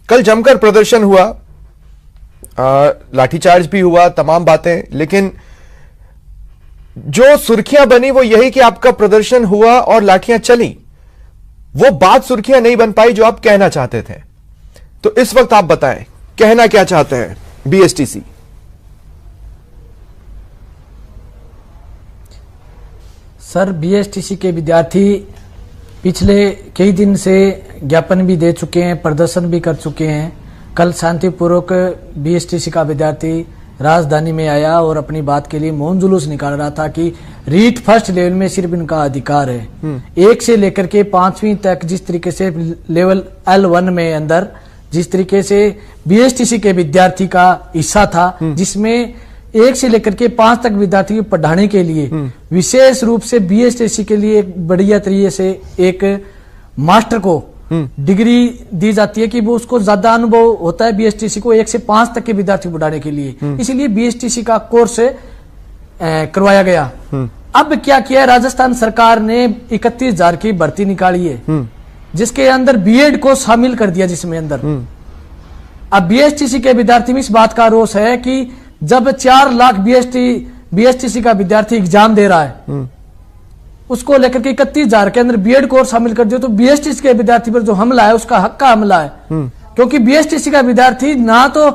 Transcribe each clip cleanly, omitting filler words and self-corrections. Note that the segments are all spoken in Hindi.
कल जमकर प्रदर्शन हुआ, लाठीचार्ज भी हुआ, तमाम बातें, लेकिन जो सुर्खियां बनी वो यही कि आपका प्रदर्शन हुआ और लाठियां चली। वो बात सुर्खियां नहीं बन पाई जो आप कहना चाहते थे। तो इस वक्त आप बताएं, कहना क्या चाहते हैं बीएसटीसी? सर, बीएसटीसी के विद्यार्थी पिछले कई दिन से ज्ञापन भी दे चुके हैं, प्रदर्शन भी कर चुके हैं। कल शांतिपूर्वक बीएसटीसी का विद्यार्थी राजधानी में आया और अपनी बात के लिए मौन जुलूस निकाल रहा था कि रीट फर्स्ट लेवल में सिर्फ इनका अधिकार है। 1 से लेकर के 5वीं तक जिस तरीके से लेवल L1 में अंदर जिस तरीके से बीएसटीसी के विद्यार्थी का हिस्सा था, जिसमें 1 से लेकर के 5 तक विद्यार्थी को पढ़ाने के लिए विशेष रूप से बीएसटीसी के लिए एक बढ़िया तरीके से एक मास्टर को डिग्री दी जाती है कि वो उसको ज्यादा अनुभव होता है बीएसटीसी को 1 से 5 तक के विद्यार्थी को पढ़ाने के लिए। इसीलिए बीएसटीसी का कोर्स करवाया गया। अब क्या किया, राजस्थान सरकार ने 31,000 की भर्ती निकाली है, जिसके अंदर बीएड को शामिल कर दिया, जिसमें अंदर अब बीएसटीसी के विद्यार्थी में इस बात का रोष है कि जब 4 लाख बीएसटीसी का विद्यार्थी एग्जाम दे रहा है, उसको लेकर के 31,000 के अंदर बीएड कोर्स शामिल कर दिया, तो बीएसटीसी के विद्यार्थी पर जो हमला है उसका हक का हमला है। क्योंकि बीएसटीसी का विद्यार्थी ना तो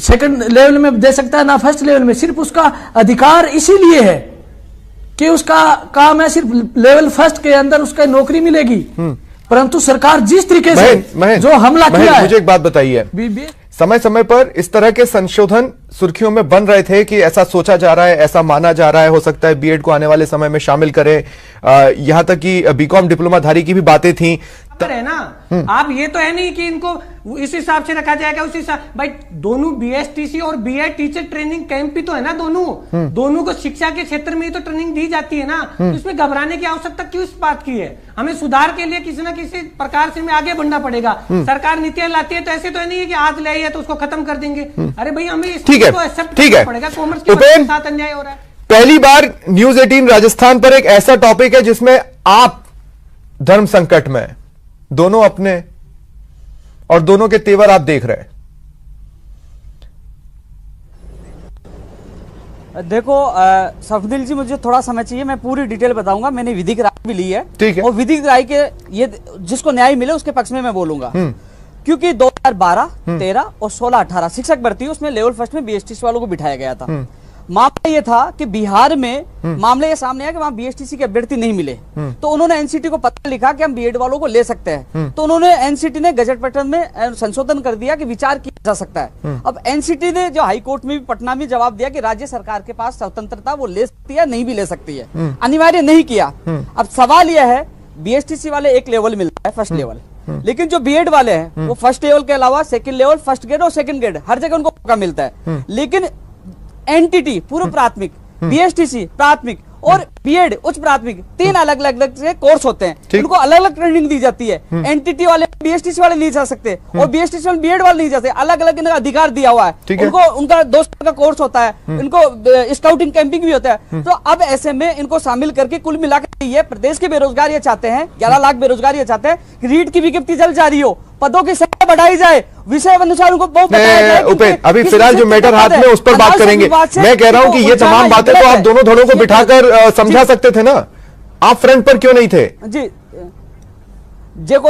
सेकंड लेवल में दे सकता है ना फर्स्ट लेवल में, सिर्फ उसका अधिकार इसीलिए है कि उसका काम है सिर्फ लेवल फर्स्ट के अंदर उसका नौकरी मिलेगी। परंतु सरकार जिस तरीके से जो हमला किया है, मुझे एक बात बताइए, समय समय पर इस तरह के संशोधन सुर्खियों में बन रहे थे कि ऐसा सोचा जा रहा है, ऐसा माना जा रहा है, हो सकता है बीएड को आने वाले समय में शामिल करें, यहां तक कि बीकॉम डिप्लोमाधारी की भी बातें थी। है ना, आप ये तो है नहीं कि इनको इस हिसाब से रखा जाएगा, उस हिसाब भाई दोनों बीएसटीसी और बीएड टीचर ट्रेनिंग कैंप भी तो है ना, दोनों को शिक्षा के क्षेत्र में ही तो ट्रेनिंग दी जाती है ना। तो इसमें घबराने की आवश्यकता क्यों इस बात की है? हमें सुधार के लिए किसी न किसी प्रकार से हमें आगे बढ़ना पड़ेगा। सरकार नीतियां लाती है तो ऐसे तो है नहीं कि आज ले आई है तो उसको खत्म कर देंगे। अरे भाई हमें इसको एक्सेप्ट करना पड़ेगा। कॉमर्स के साथ अन्याय हो रहा है। पहली बार न्यूज 18 राजस्थान पर एक ऐसा टॉपिक है जिसमें आप धर्म संकट में, दोनों अपने और दोनों के तेवर आप देख रहे हैं। देखो सफदिल जी, मुझे थोड़ा समय चाहिए, मैं पूरी डिटेल बताऊंगा। मैंने विधिक राय भी ली है, ठीक है, और विधिक राय के ये जिसको न्याय मिले उसके पक्ष में मैं बोलूंगा। क्योंकि 2012, 13 और 16, 18 शिक्षक भर्ती उसमें लेवल फर्स्ट में बीएसटीसी वालों को बिठाया गया था। मामला ये था कि बिहार में मामले ये सामने आया कि वहां बीएसटीसी के अभ्यर्थी नहीं मिले, तो उन्होंने एनसीटी को पत्र लिखा कि हम बीएड वालों को ले सकते हैं। तो उन्होंने एनसीटी ने गजट पैटर्न में संशोधन कर दिया कि विचार किया जा सकता है। अब एनसीटी ने जो हाई कोर्ट में भी, पटना में जवाब दिया कि राज्य सरकार के पास स्वतंत्रता, वो ले सकती है, नहीं भी ले सकती है, अनिवार्य नहीं किया। अब सवाल यह है, बीएसटीसी वाले एक लेवल मिलता है, फर्स्ट लेवल, लेकिन जो बीएड वाले हैं वो फर्स्ट लेवल के अलावा सेकंड लेवल, फर्स्ट ग्रेड और सेकंड ग्रेड हर जगह उनको मौका मिलता है। लेकिन एनटीटी पूर्व प्राथमिक, बीएसटीसी प्राथमिक और बीएड उच्च प्राथमिक, 3 अलग अलग से कोर्स होते हैं, उनको अलग अलग ट्रेनिंग दी जाती है। एनटीटी वाले बीएसटीसी वाले नहीं जा सकते और बीएसटीसी वाले बीएड वाले नहीं जा सकते, अलग अलग इनका अधिकार दिया हुआ है। उनको उनका 2 साल का कोर्स होता है, इनको स्काउटिंग कैंपिंग भी होता है। तो अब ऐसे में इनको शामिल करके कुल मिलाकर ये प्रदेश के बेरोजगार ये चाहते हैं, 11 लाख बेरोजगार ये चाहते हैं कि रीट की विज्ञप्ति जल्द जारी हो, पदों की संख्या बढ़ाई जाए, विषय अनुसार उनको बहुत बताया जाए। उपेंद्र, अभी फिलहाल जो मैटर हाथ में उस पर बात करेंगे। मैं कह रहा हूं कि ये तमाम बातें तो आप दोनों धड़ों को बिठाकर समझा सकते थे ना, आप फ्रंट पर क्यों नहीं थे? जी देखो,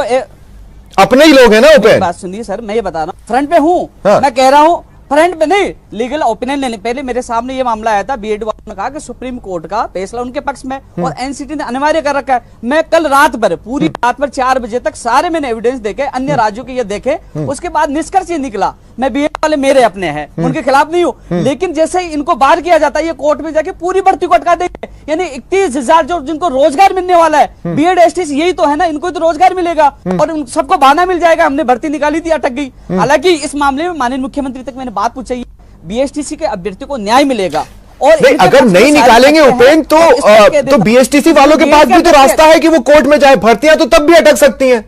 अपने ही लोग हैं ना उपेंद्र। बात सुनिए सर, मैं ये बता रहा हूँ, फ्रंट पे हूँ। मैं कह रहा हूँ फ्रंट पे नहीं, लीगल ओपिनियन लेने पहले मेरे सामने ये मामला आया था, बीएड वालों ने कहा कि सुप्रीम कोर्ट का फैसला उनके पक्ष में और एनसीटी ने अनिवार्य कर रखा है। मैं कल रात भर, पूरी रात भर 4 बजे तक सारे मैंने एविडेंस देखे, अन्य राज्यों के ये देखे, उसके बाद निष्कर्ष ये निकला, मैं बीएड वाले मेरे अपने हैं, उनके खिलाफ नहीं हूं, लेकिन जैसे ही इनको बाहर किया जाता है, ये कोर्ट में जाके पूरी भर्ती को अटका देंगे। यानी 31,000 जो जिनको रोजगार मिलने वाला है, बीएड एसटीसी यही तो है ना, इनको तो रोजगार मिलेगा और सबको बहाना मिल जाएगा, हमने भर्ती निकाली थी, अटक गई। हालांकि इस मामले में माननीय मुख्यमंत्री तक मैंने बात पूछी, बीएसटीसी के अभ्यर्थी को न्याय मिलेगा। और नहीं, अगर नहीं निकालेंगे उपेंद्र तो बीएसटीसी वालों के पास भी तो रास्ता है कि वो कोर्ट में जाए, भर्तियां तो तब भी अटक सकती हैं।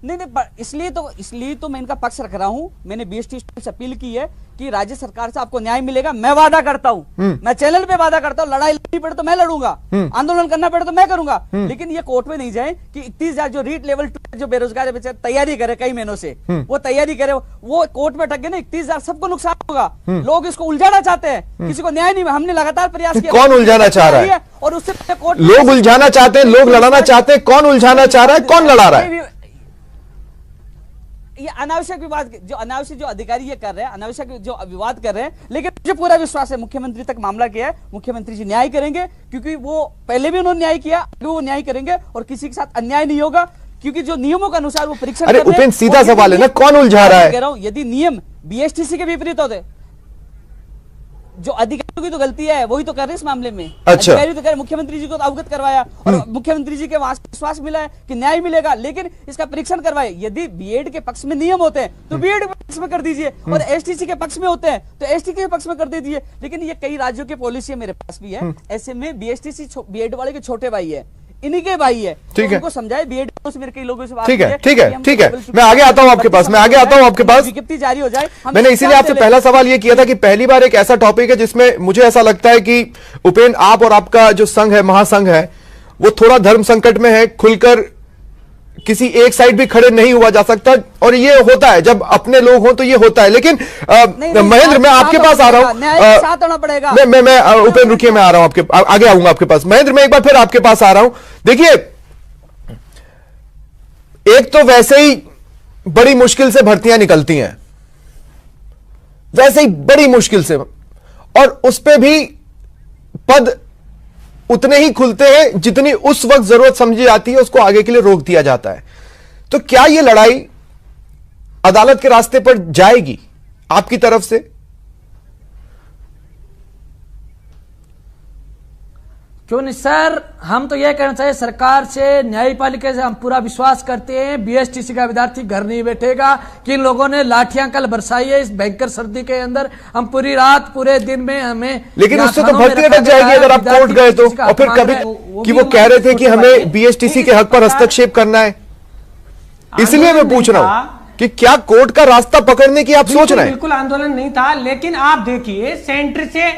नहीं, इसलिए तो मैं इनका पक्ष रख रहा हूं। मैंने बीएसटीसी से अपील की है कि राज्य सरकार से आपको न्याय मिलेगा, मैं वादा करता हूं, मैं चैनल पे वादा करता हूं, लड़ाई लड़नी पड़े तो मैं लड़ूंगा, आंदोलन करना पड़े तो मैं करूंगा, लेकिन ये कोर्ट में नहीं जाए कि 31,000 जो रीट लेवल 2 जो बेरोजगार बच्चे तैयारी करे कई महीनों से, वो तैयारी करे, वो कोर्ट में अटक गए ना, 31,000 सबको नुकसान होगा। लोग इसको उलझाना चाहते हैं, किसी को न्याय नहीं, हमने लगातार प्रयास किया। कौन उलझाना चाह रहा है? और उससे पहले कोर्ट, लोग उलझाना चाहते हैं, लोग लड़ाना चाहते हैं, कौन उलझाना चाह रहा है, कौन लड़ा रहा है? ये अनावश्यक विवाद, जो अनावश्यक जो अधिकारी ये कर रहे हैं, अनावश्यक जो विवाद कर रहे हैं, लेकिन मुझे पूरा विश्वास है मुख्यमंत्री तक मामला गया है, मुख्यमंत्री जी न्याय करेंगे, क्योंकि वो पहले भी उन्होंने न्याय किया, आगे वो न्याय करेंगे और किसी के साथ अन्याय नहीं होगा, क्योंकि जो नियमों के अनुसार वो परीक्षण। अरे उपेंद्र, सीधा सवाल है ना, कौन उलझा रहा है? कह रहा हूं, यदि नियम बीएसटीसी के विपरीत होते, जो अधिकारियों की तो गलती है, वही तो कर रहे हैं इस मामले में। अच्छा, अधिकारी तो कह रहे, मुख्यमंत्री जी को तो अवगत करवाया और मुख्यमंत्री जी के विश्वास मिला है कि न्याय मिलेगा, लेकिन इसका परीक्षण करवाए। यदि बीएड के पक्ष में नियम होते हैं तो बीएड के पक्ष में कर दीजिए, और एसटीसी के पक्ष में होते हैं तो एसटी के पक्ष में कर दीजिए। लेकिन ये कई राज्यों की पॉलिसी मेरे पास भी है, ऐसे में बीएसटीसी बीएड वाले के छोटे भाई है, इन्हीं के भाई है, ठीक है, उनको समझाए। बीएड से मेरे कई लोगों से बात, ठीक है, ठीक है, ठीक है, मैं आगे आता हूं आपके पास, मैं आगे आता हूं आपके पास। विज्ञप्ति जारी हो जाए। मैंने इसीलिए आपसे पहला सवाल यह किया था कि पहली बार एक ऐसा टॉपिक है जिसमें मुझे ऐसा लगता है कि उपेंद्र, आप और आपका जो संघ है, महासंघ है, वो थोड़ा धर्म संकट में है, खुलकर किसी एक साइड भी खड़े नहीं हुआ जा सकता, और ये होता है जब अपने लोग हो तो ये होता है। लेकिन महेंद्र, मैं आपके पास आ रहा हूं, मैं उपेंद्र रुकिए, मैं आ रहा हूं आपके आगे, आऊंगा आपके पास। महेंद्र, मैं एक बार फिर आपके पास आ रहा हूं। देखिए, एक तो वैसे ही बड़ी मुश्किल से भर्तियां निकलती हैं, वैसे ही बड़ी मुश्किल से, और उस पे भी पद उतने ही खुलते हैं जितनी उस वक्त जरूरत समझी जाती है, उसको आगे के लिए रोक दिया जाता है। तो क्या यह लड़ाई अदालत के रास्ते पर जाएगी आपकी तरफ से? क्यों नहीं सर, हम तो यह कहना चाहिए सरकार से, न्यायपालिका से हम पूरा विश्वास करते हैं। बीएसटीसी का विद्यार्थी घर नहीं बैठेगा। किन लोगों ने लाठियां कल बरसाई है इस भयंकर सर्दी के अंदर, हम पूरी रात पूरे दिन में हमें, लेकिन उससे तो भर्ती अटक जाएगी अगर आप कोर्ट गए तो। और फिर कभी कि वो कह रहे थे कि हमें बीएसटीसी के हक पर हस्तक्षेप करना है, इसलिए मैं पूछ रहा हूं कि क्या कोर्ट का रास्ता पकड़ने की आप सोच रहे हैं? बिल्कुल आंदोलन नहीं था, लेकिन आप देखिए सेंटर से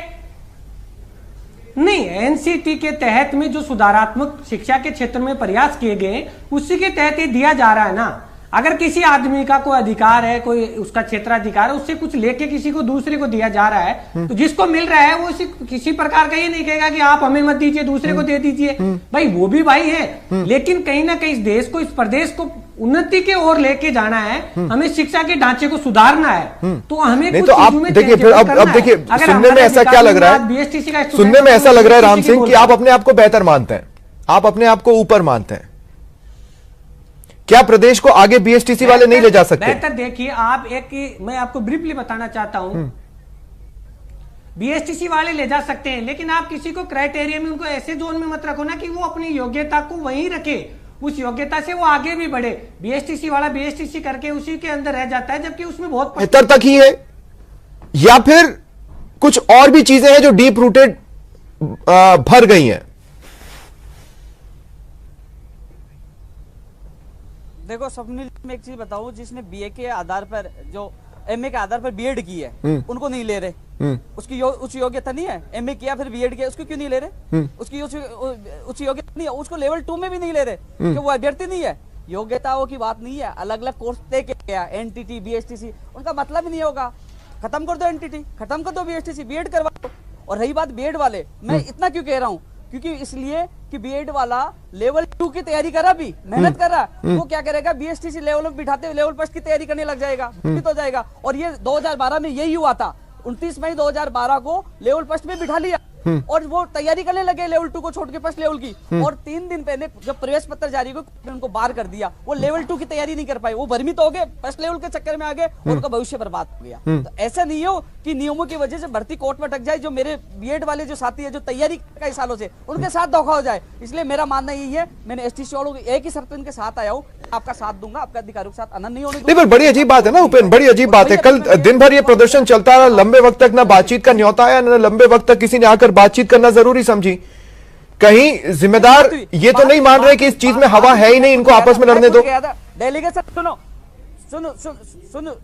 नहीं, एनसीटी के तहत में जो सुधारात्मक शिक्षा के क्षेत्र में प्रयास किए गए, उसी के तहत ये दिया जा रहा है ना। अगर किसी आदमी का कोई अधिकार है, कोई उसका क्षेत्राधिकार है, उससे कुछ लेके किसी को दूसरे को दिया जा रहा है, तो जिसको मिल रहा है वो किसी प्रकार का ये नहीं कहेगा कि आप हमें मत दीजिए, दूसरे को दे दीजिए। भाई वो भी भाई है, लेकिन कहीं ना कहीं इस देश को, इस प्रदेश को उन्नति के ओर लेके जाना है, हमें शिक्षा के ढांचे को सुधारना है, तो हमें नहीं, तो आप देखिए, फिर अब देखिए, सुनने में ऐसा क्या लग रहा है, सुनने में ऐसा लग रहा है राम सिंह कि आप अपने आप को बेहतर मानते हैं, आप अपने आप को ऊपर मानते हैं। क्या प्रदेश को आगे बीएसटीसी वाले नहीं ले जा सकते? बेहतर देखिए, आप मैं आपको ब्रीफली बताना चाहता हूं, बीएसटीसी वाले ले जा सकते हैं, लेकिन आप किसी को क्राइटेरिया में, उनको ऐसे जोन में मत रखो ना कि वो अपनी योग्यता को वहीं रखे, उस योग्यता से वो आगे भी बढ़े। बीएसटीसी वाला बीएसटीसी करके उसी के अंदर रह जाता है, जबकि उसमें बहुत बेहतर तक ही है, या फिर कुछ और भी चीजें हैं जो डीप रूटेड भर गई हैं। देखो स्वप्निल, मैं एक चीज बताऊं, जिसने बीए के आधार पर, जो एमए के आधार पर बीएड की है, उनको नहीं ले रहे, उसकी उच्च योग्यता नहीं है, एमए किया फिर बीएड किया, उसको क्यों नहीं ले रहे? उसकी उच्च योग्यता नहीं है, उसको लेवल 2 में भी नहीं ले रहे, क्योंकि वो अभ्यर्थी नहीं है। योग्यताओं की बात नहीं है, अलग अलग कोर्स तय किया, एनटीटी, बीएसटीसी, उनका मतलब ही नहीं होगा। खत्म कर दो एनटीटी, खत्म कर दो बीएसटीसी, बीएड करवा दो। और रही बात बीएड वाले, मैं इतना क्यों कह रहा हूँ, क्योंकि इसलिए कि बीएड वाला लेवल 2 की तैयारी कर रहा, भी मेहनत कर रहा, वो क्या करेगा, बीएसटीसी लेवल में बिठाते हुए लेवल फर्स्ट की तैयारी करने लग जाएगा, हो जाएगा। और ये 2012 में यही हुआ था, 29 मई 2012 को लेवल फर्स्ट में बिठा लिया, और वो तैयारी करने लगे लेवल 2 को छोड़ के फर्स्ट लेवल की, और 3 दिन पहले जब प्रवेश पत्र जारी हुआ उनको बाहर कर दिया, वो लेवल 2 की तैयारी नहीं कर पाए, वो भ्रमित हो गए, फर्स्ट लेवल के चक्कर में आ गए, उनका भविष्य बर्बाद हो गया। तो ऐसा नहीं हो कि नियमों की वजह से भर्ती कोर्ट में अटक जाए। जो मेरे बीएड वाले जो साथी है, जो तैयारी कई सालों से, उनके साथ धोखा हो जाए। इसलिए मेरा मानना यही है, मैंने एसटीसी वालों की एक ही शर्त इनके साथ आया हूँ, आपका साथ दूंगा, आपके अधिकारियों के साथ अनंत नहीं होने दूंगा। बड़ी अजीब बात है ना उपेंद्र, बड़ी अजीब बात है। कल दिन भर ये प्रदर्शन चलता रहा, लंबे वक्त तक ना बातचीत का न्योता आया, ना लंबे वक्त तक किसी ने आकर बातचीत करना जरूरी समझी। कहीं जिम्मेदार ये तो नहीं मान रहे कि इस चीज में हवा है ही नहीं, इनको आपस में लड़ने दो। डेलीगेशन सुनो सुनो सुनो सुनो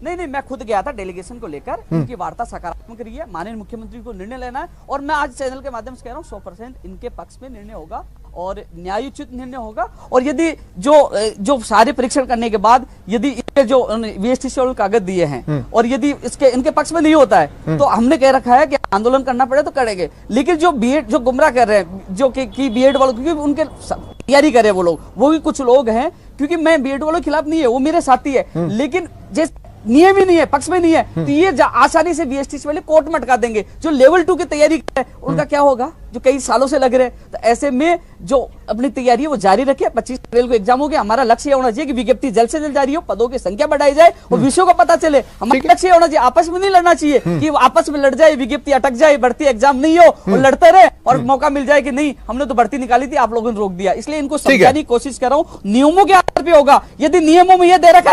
नहीं, मैं खुद गया था डेलीगेशन को लेकर। इनकी वार्ता सकारात्मक रही है, माननीय मुख्यमंत्री को निर्णय लेना है और मैं आज चैनल के माध्यम से कह रहा हूँ 100% इनके पक्ष में निर्णय होगा और न्यायोचित निर्णय होगा। और यदि जो सारे परीक्षण करने के बाद यदि इनके जो बीएसटीसी वालों कागज दिए हैं और यदि इनके पक्ष में नहीं होता है तो हमने कह रखा है कि आंदोलन करना पड़े तो करेंगे। लेकिन जो बीएड जो गुमराह कर रहे हैं जो कि बीएड वालों, क्योंकि उनके तैयारी कर रहे हैं वो लोग, वो भी कुछ लोग हैं, क्योंकि मैं बीएड वालों के खिलाफ नहीं है, वो मेरे साथी है, लेकिन जिस नियम ही नहीं है, पक्ष में नहीं है, तो ये आसानी से बीएसटीसी वाले कोर्ट में अटका देंगे। जो लेवल 2 की तैयारी कर रहे हैं उनका क्या होगा, जो कई सालों से लग रहे हैं। तो ऐसे में जो अपनी तैयारी है वो जारी रखे। 25 अप्रैल को एग्जाम हो गया। हमारा लक्ष्य होना चाहिए कि विज्ञप्ति जल्द से जल्द जारी हो, पदों की संख्या बढ़ाई जाए और विषयों को पता चले। हमारा लक्ष्य होना चाहिए, आपस में नहीं लड़ना चाहिए कि आपस में लड़ जाए, विज्ञप्ति अटक जाए, भर्ती एग्जाम नहीं हो और लड़ते रहे और मौका मिल जाए कि नहीं हमने तो भर्ती निकाली थी, आप लोगों ने रोक दिया। इसलिए इनको समझाने की कोशिश कर रहा हूँ, नियमों के आधार पर होगा। यदि नियमों में यह दे रखा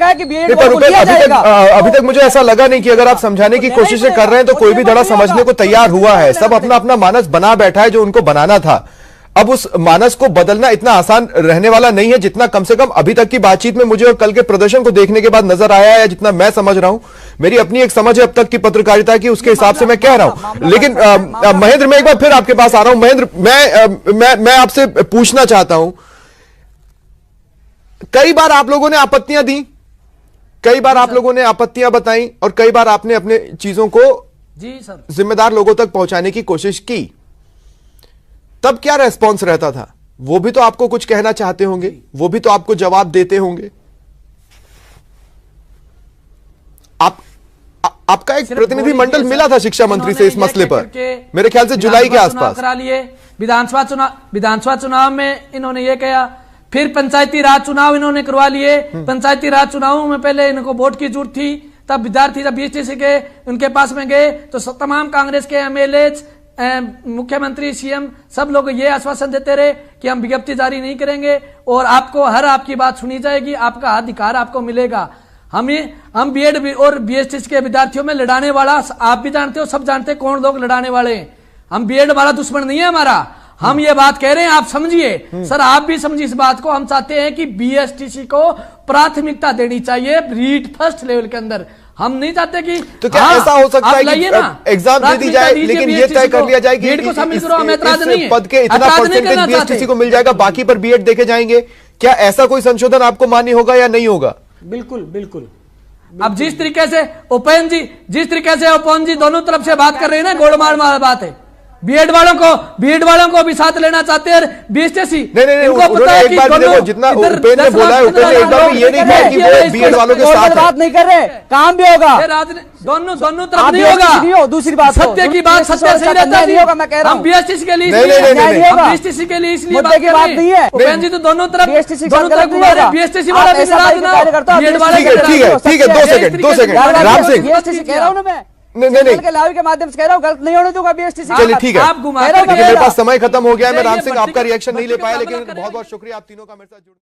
है कि बीएड को लिया जाएगा, अभी तक मुझे ऐसा लगा नहीं कि अगर आप समझाने की कोशिशें कर रहे हैं तो कोई भी धड़ा समझने को तैयार हुआ है। सब अपना अपना मानस बना बैठा है जो उनको बनाना था। अब उस मानस को बदलना इतना आसान रहने वाला नहीं है जितना कम से कम अभी तक की बातचीत में मुझे और कल के प्रदर्शन को देखने के बाद नजर आया है, जितना मैं समझ रहा हूं। मेरी अपनी एक समझ है अब तक की पत्रकारिता की, उसके हिसाब से मैं कह रहा हूं। लेकिन महेंद्र, मैं एक बार फिर आपके पास आ रहा हूं। महेंद्र, मैं आपसे पूछना चाहता हूं, कई बार आप लोगों ने आपत्तियां दी, कई बार आप लोगों ने आपत्तियां बताई और कई बार आपने अपने चीजों को जी सर जिम्मेदार लोगों तक पहुंचाने की कोशिश की। तब क्या रेस्पॉन्स रहता था? वो भी तो आपको कुछ कहना चाहते होंगे, वो भी तो आपको जवाब देते होंगे। आपका एक प्रतिनिधि मंडल मिला था शिक्षा मंत्री से इस मसले पर, मेरे ख्याल से जुलाई के आसपास करा लिए। विधानसभा चुनाव में इन्होंने ये कहा, फिर पंचायती राज चुनाव इन्होंने करवा लिए। पंचायती राज चुनावों में पहले इनको वोट की जरूरत थी, तब विद्यार्थी जब बीएसटीसी के उनके पास में गए तो तमाम कांग्रेस के एमएलए, मुख्यमंत्री, सीएम सब लोग ये आश्वासन देते रहे कि हम विज्ञप्ति जारी नहीं करेंगे और आपको आपकी बात सुनी जाएगी, आपका अधिकार आपको मिलेगा। हम बीएड और बीएसटीसी के विद्यार्थियों में लड़ाने वाला आप भी जानते हो, सब जानते हैं कौन लोग लड़ाने वाले हैं। हम बीएड वाला दुश्मन नहीं है हमारा, हम ये बात कह रहे हैं, आप समझिए सर, आप भी समझिए इस बात को। हम चाहते हैं कि बीएसटीसी को प्राथमिकता देनी चाहिए रीट फर्स्ट लेवल के अंदर। हम नहीं चाहते कि तो क्या ऐसा हो सकता है कि एग्जाम दे दी जाए लेकिन ये तय कर लिया जाए कि इस पद के इतना परसेंटेज बीएसटीसी को मिल जाएगा, बाकी पर बीएड देखे जाएंगे? क्या ऐसा कोई संशोधन आपको मान्य होगा या नहीं होगा? बिल्कुल बिल्कुल। अब जिस तरीके से ओपन जी दोनों तरफ से बात कर रहे हैं ना, गोलमाल बात है। बीएड वालों को भी साथ लेना चाहते हैं बीएसटीसी। नहीं, एक बार देखो, जितना उपेंद्र ने बोला है, उपेंद्र ने एक बार ये नहीं कहा कि वो बीएड वालों के साथ बात नहीं कर रहे, काम भी होगा, दोनों तरफ नहीं होगा। दूसरी बात, सत्य की बात सत्य सही रहता नहीं होगा। मैं कह रहा हूँ बीएसटीसी के लिए बीएसटीसी के लिए इसलिए बात की बात नहीं है। उपेंद्र जी तो दोनों तरफ बीएसटीसी वाला ठीक है, 2 सेकंड राम सिंह, बीएसटीसी कह रहा हूँ ना मैं, नहीं के लाइव के माध्यम से कह रहा हूँ, गलत नहीं होने दूंगा बीएसटीसी। चलिए ठीक है, आप घुमा मेरे पास समय खत्म हो गया है। मैं राम सिंह आपका रिएक्शन नहीं ले पाया, लेकिन बहुत बहुत शुक्रिया आप तीनों का मेरे साथ जुड़